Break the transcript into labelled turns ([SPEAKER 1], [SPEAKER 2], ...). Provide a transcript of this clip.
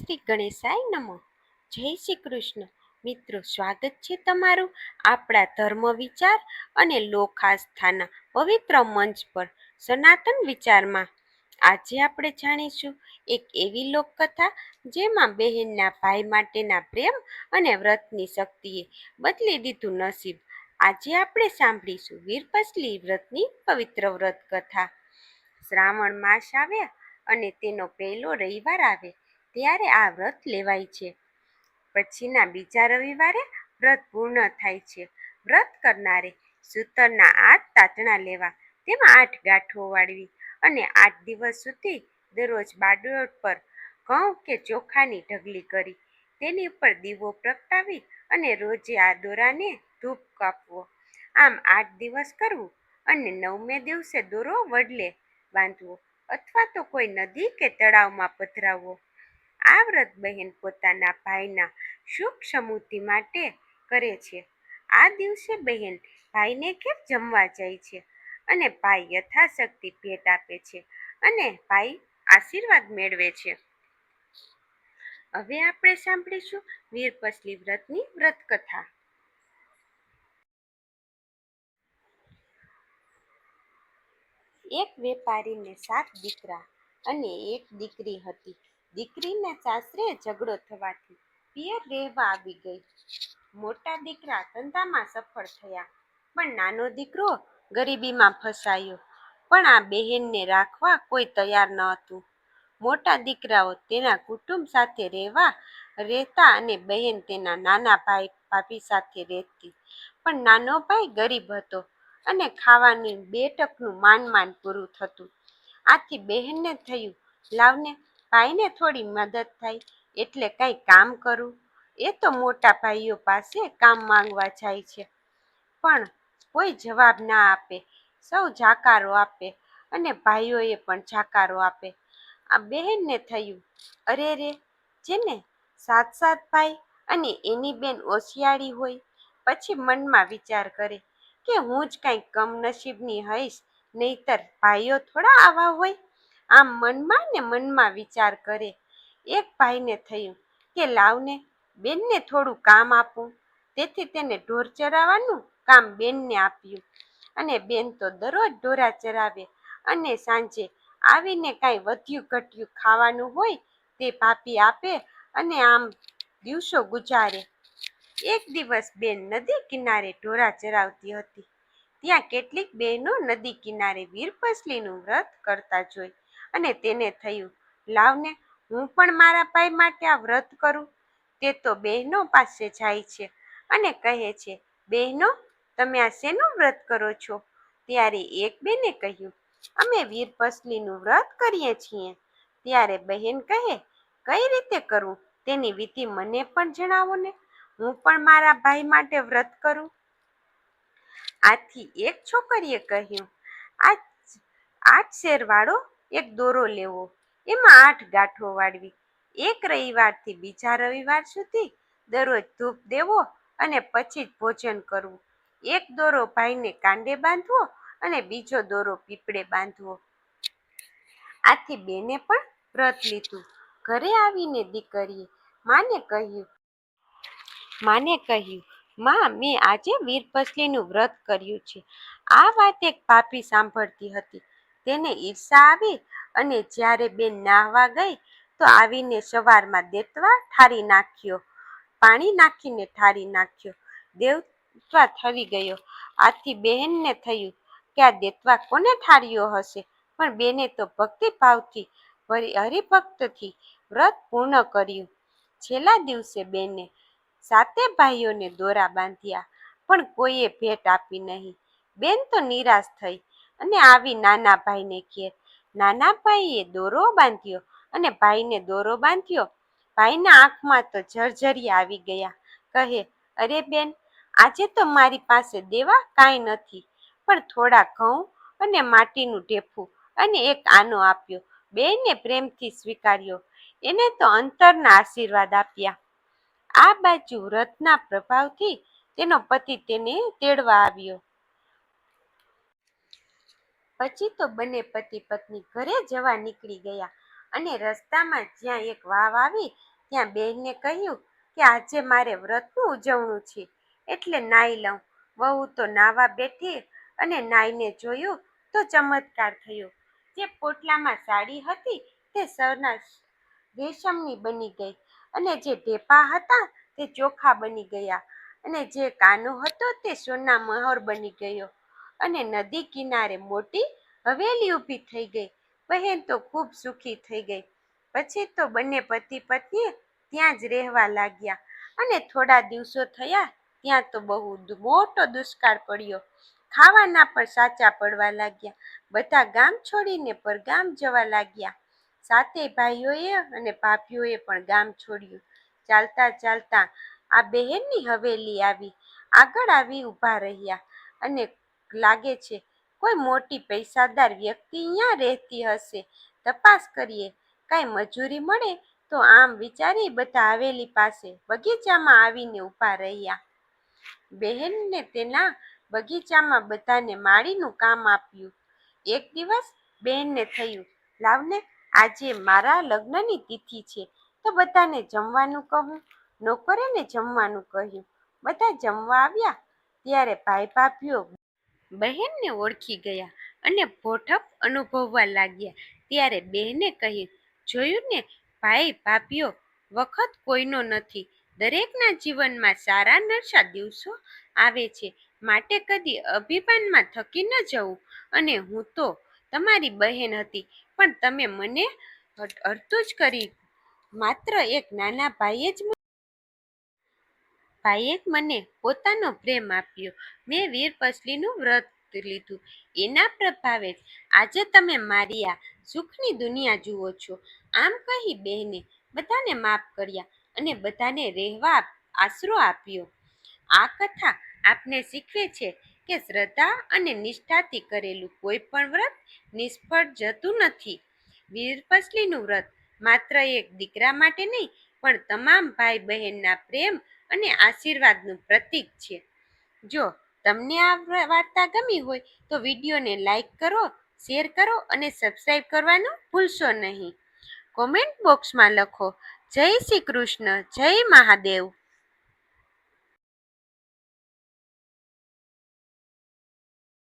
[SPEAKER 1] શ્રી ગણેશાય નમઃ. જય શ્રી કૃષ્ણ. મિત્રો, સ્વાગત છે તમારું આપણા ધર્મ વિચાર અને લોક આસ્થાના પવિત્ર મંચ પર સનાતન વિચારમાં. આજે આપણે જાણીશું એક એવી લોકકથા જેમાં બહેનના ભાઈ માટેના પ્રેમ અને વ્રતની શક્તિએ બદલી દીધું નસીબ. આજે આપણે સાંભળીશું વીરપસલી વ્રતની પવિત્ર વ્રત કથા. શ્રાવણ માસ આવે અને તેનો પહેલો રવિવાર આવે ત્યારે આ વ્રત લેવાય છે. પછીના બીજા રવિવારે વ્રત પૂર્ણ થાય છે. વ્રત કરનારે સૂતરના 8 તાતણા લેવા, તેમાં 8 ગાંઠો વાળવી અને 8 દિવસ સુધી દરરોજ બાડોટ પર ઘઉં કે ચોખાની ઢગલી કરી તેની ઉપર દીવો પ્રગટાવી અને રોજે આ દોરાને ધૂપ કાપવો. આમ 8 દિવસ કરવું અને 9મે દિવસે દોરો વડલે બાંધવો અથવા તો કોઈ નદી કે તળાવમાં પધરાવવો. આ વ્રત બહેન પોતાના ભાઈના સુખ સમૃદ્ધિ માટે કરે છે. આ દિવસે બહેન ભાઈને ઘેર જમવા જાય છે અને ભાઈ યથાશક્તિ ભેટ આપે છે અને ભાઈ આશીર્વાદ મેળવે છે. હવે આપણે સાંભળીશું વીરપસલી વ્રતની વ્રત કથા. એક વેપારીને 7 દીકરા અને 1 દીકરી હતી. દીકરીના સાસરે ઝઘડો થવાથી પિયર રહેવા આવી ગઈ. મોટા દીકરા ધંધામાં સફળ થયા, પણ નાનો દીકરો ગરીબીમાં ફસાયો. પણ આ બહેનને રાખવા કોઈ તૈયાર ન હતું. મોટા દીકરાઓ તેના કુટુંબ સાથે રહેતા અને બહેન તેના નાના ભાઈ ભાભી સાથે રહેતી. પણ નાનો ભાઈ ગરીબ હતો અને ખાવાની 2 ટકનું માંડ પૂરું થતું. આથી બહેનને થયું, લાવને ભાઈને થોડી મદદ થાય એટલે કંઈ કામ કરું. એ તો મોટા ભાઈઓ પાસે કામ માંગવા જાય છે, પણ કોઈ જવાબ ના આપે. સૌ જાકારો આપે અને ભાઈઓએ પણ જાકારો આપે. આ બહેનને થયું, અરે રે, જેને 7 ભાઈ અને એની બેન ઓશિયાળી હોય. પછી મનમાં વિચાર કરે કે હું જ કંઈક કમનસીબની હઈશ, નહીતર ભાઈઓ થોડા આવા હોય. આમ મનમાં ને મનમાં વિચાર કરે. એક ભાઈને થયું કે લાવને બેનને થોડું કામ આપું. તેથી તેને ઢોર ચરાવવાનું કામ બેનને આપ્યું અને બેન તો દરરોજ ઢોરા ચરાવે અને સાંજે આવીને કાંઈ વધ્યું ઘટ્યું ખાવાનું હોય તે ભાભી આપે અને આમ દિવસો ગુજારે. એક દિવસ બેન નદી કિનારે ઢોરા ચરાવતી હતી. ત્યાં કેટલીક બહેનો નદી કિનારે વીરપસલીનું વ્રત કરતા જોઈ અને તેને થયું, લાવને હું પણ મારા ભાઈ માટે આ વ્રત કરું. તે તો બહેનો પાસે જાય છે અને કહે છે, બહેનો, તમે આ શેનું વ્રત કરો છો? ત્યારે એક બેને કહ્યું, અમે વીરપસલીનું વ્રત કરીએ છીએ. ત્યારે બહેન કહે, કઈ રીતે કરવું તેની વિધિ મને પણ જણાવો ને, હું પણ મારા ભાઈ માટે વ્રત કરું. આથી એક છોકરીએ કહ્યું, આ 8 શેરવાળો એક દોરો લેવો, એમાં 8 ગાંઠો વાળવી, એક રવિવારથી બીજા રવિવાર સુધી દરરોજ ધૂપ દેવો અને પછી જ ભોજન કરવું. એક દોરો ભાઈને કાંડે બાંધવો અને બીજો દોરો પીપળે બાંધવો. આથી બેને પણ વ્રત લીધું. ઘરે આવીને દીકરીએ માને કહ્યું, માં, મેં આજે વીરપસલીનું વ્રત કર્યું છે. આ વાત એક ભાભી સાંભળતી હતી. તેને ઈર્ષા આવી અને જ્યારે બેન નાહવા ગઈ તો આવીને સવારમાં દેતવા ઠારી નાખ્યો. પાણી નાખીને ઠારી નાખ્યો. દેતવા થવી ગયો. આથી બહેનને થયું કે આ દેતવા કોને ઠાર્યો હશે, પણ બેને તો ભક્તિભાવથી હરિભક્તથી વ્રત પૂર્ણ કર્યું. છેલ્લા દિવસે બેને 7 ભાઈઓને દોરા બાંધ્યા, પણ કોઈએ ભેટ આપી નહીં. બેન તો નિરાશ થઈ અને આવી નાના ભાઈને ઘેર. નાના ભાઈએ દોરો બાંધ્યો અને ભાઈને દોરો બાંધ્યો. ભાઈના આંખમાં તો ઝરઝરિયા આવી ગયા. કહે, અરે બેન, આજે તો મારી પાસે દેવા કાંઈ નથી, પણ થોડા ઘઉં અને માટીનું ઢેફું અને એક આનો આપ્યો. બેને પ્રેમથી સ્વીકાર્યો. એને તો અંતરના આશીર્વાદ આપ્યા. આ બાજુ વ્રતના પ્રભાવથી તેનો પતિ તેને તેડવા આવ્યો. પછી તો બંને પતિ પત્ની ઘરે જવા નીકળી ગયા અને રસ્તામાં જ્યાં એક વાવ આવી ત્યાં બહેનને કહ્યું કે આજે મારે વ્રતનું ઉજવણું છે એટલે નાઈ લઉં. વહુ તો નાવા બેઠી અને નાઈને જોયું તો ચમત્કાર થયો. જે પોટલામાં સાડી હતી તે સરના રેશમની બની ગઈ અને જે ઢેપા હતા તે ચોખા બની ગયા અને જે કાનો હતો તે સોના મહોર બની ગયો અને નદી કિનારે મોટી હવેલી ઊભી થઈ ગઈ. બહેન તો ખૂબ સુખી થઈ ગઈ. પછી તો બંને પતિ પત્ની ત્યાં જ રહેવા લાગ્યા અને થોડા દિવસો થયા ત્યાં તો બહુ મોટો દુષ્કાળ પડ્યો. ખાવાના પણ સાચા પડવા લાગ્યા. બધા ગામ છોડીને પરગામ જવા લાગ્યા. સાતે ભાઈઓએ અને ભાભીઓએ પણ ગામ છોડ્યું. ચાલતા ચાલતા આ બહેનની હવેલી આવી. આગળ આવી ઊભા રહ્યા અને લાગે છે કોઈ મોટી પૈસાદાર વ્યક્તિ અહીંયા રહેતી હશે. તપાસ કરીએ, કાંઈ મજૂરી મળે તો. આમ વિચારી બધા હવેલી પાસે બગીચામાં આવીને ઊભા રહ્યા. બહેનને તેના બગીચામાં બધાને માળીનું કામ આપ્યું. એક દિવસ બહેનને થયું, લાવને આજે મારા લગ્નની તિથિ છે તો બધાને જમવાનું કહું. નોકરેને જમવાનું કહ્યું. બધા જમવા આવ્યા ત્યારે ભાઈ ભાભીઓ બહેનને ઓળખી ગયા અને ભોઠપ અનુભવવા લાગ્યા. ત્યારે બહેને કહ્યું, જોયું ને ભાઈ ભાભીઓ, વખત કોઈનો નથી. દરેકના જીવનમાં સારા નરસા દિવસો આવે છે, માટે કદી અભિમાનમાં થકી ન જવું. અને હું તો તમારી બહેન હતી પણ તમે મને અડધું જ કરી. માત્ર એક નાના ભાઈએ જ મને પોતાનો પ્રેમ આપ્યો. મેં વીરપસલીનું વ્રત લીધું. એના પ્રભાવે જ આજે તમે મારી આ સુખની દુનિયા જુઓ છો. આમ કહી બહેને બધાને માફ કર્યા અને બધાને રહેવા આશરો આપ્યો. આ કથા આપને શીખવે છે કે શ્રદ્ધા અને નિષ્ઠાથી કરેલું કોઈ પણ વ્રત નિષ્ફળ જતું નથી. વીરપસલીનું વ્રત માત્ર એક દીકરા માટે નહીં પણ તમામ ભાઈ બહેનના પ્રેમ અને આશીર્વાદનું પ્રતીક છે. જો તમને આ વાર્તા ગમી હોય તો વિડીયોને લાઈક કરો, શેર કરો અને સબસ્ક્રાઈબ કરવાનું ભૂલશો નહીં. કોમેન્ટ બોક્સમાં લખો, જય શ્રી કૃષ્ણ, જય મહાદેવ.